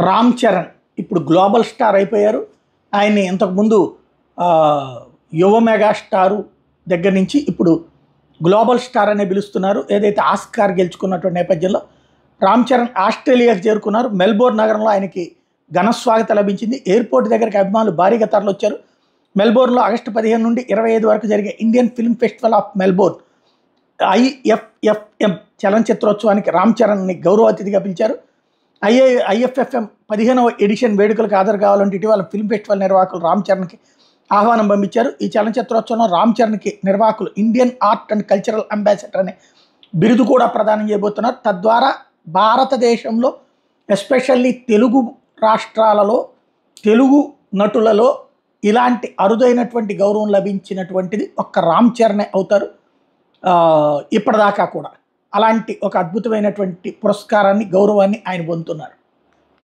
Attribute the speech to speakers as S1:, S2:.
S1: రామ్ చరణ్ ఇప్పుడు global star అయిపోయారు. ఆయన్ని ఇంతకుముందు యువ మెగా స్టారు దగ్గర నుంచి ఇప్పుడు గ్లోబల్ స్టార్ అనే పిలుస్తున్నారు. ఏదైతే ఆస్కార్ గెలుచుకున్నటువంటి నేపథ్యంలో రామ్ చరణ్ ఆస్ట్రేలియాకి చేరుకున్నారు. మెల్బోర్న్ నగరంలో ఆయనకి ఘన స్వాగతం లభించింది. ఎయిర్పోర్ట్ దగ్గరికి అభిమానులు భారీగా తరలొచ్చారు. మెల్బోర్న్లో ఆగస్టు 15 నుండి 25 వరకు జరిగే Indian film festival of Melbourne IFFM చలనచిత్రోత్సవానికి రామ్ చరణ్ని గౌరవ అతిథిగా పిలిచారు. IFFM 15వ ఎడిషన్ వేడుకలకు హాజరు కావాలంటే ఇటీవల ఫిల్మ్ ఫెస్టివల్ నిర్వాహకులు రామ్ చరణ్కి ఆహ్వానం పంపించారు. ఈ చలనచిత్రోత్సవంలో రామ్ చరణ్కి నిర్వాహకులు Indian art and cultural ambassador అనే బిరుదు కూడా ప్రదానం చేయబోతున్నారు. తద్వారా భారతదేశంలో ఎస్పెషల్లీ తెలుగు రాష్ట్రాలలో తెలుగు నటులలో ఇలాంటి అరుదైనటువంటి గౌరవం లభించినటువంటిది ఒక్క రామ్ చరణే అవుతారు. ఇప్పటిదాకా కూడా అలాంటి ఒక అద్భుతమైనటువంటి పురస్కారాన్ని గౌరవాన్ని ఆయన పొందుతున్నారు.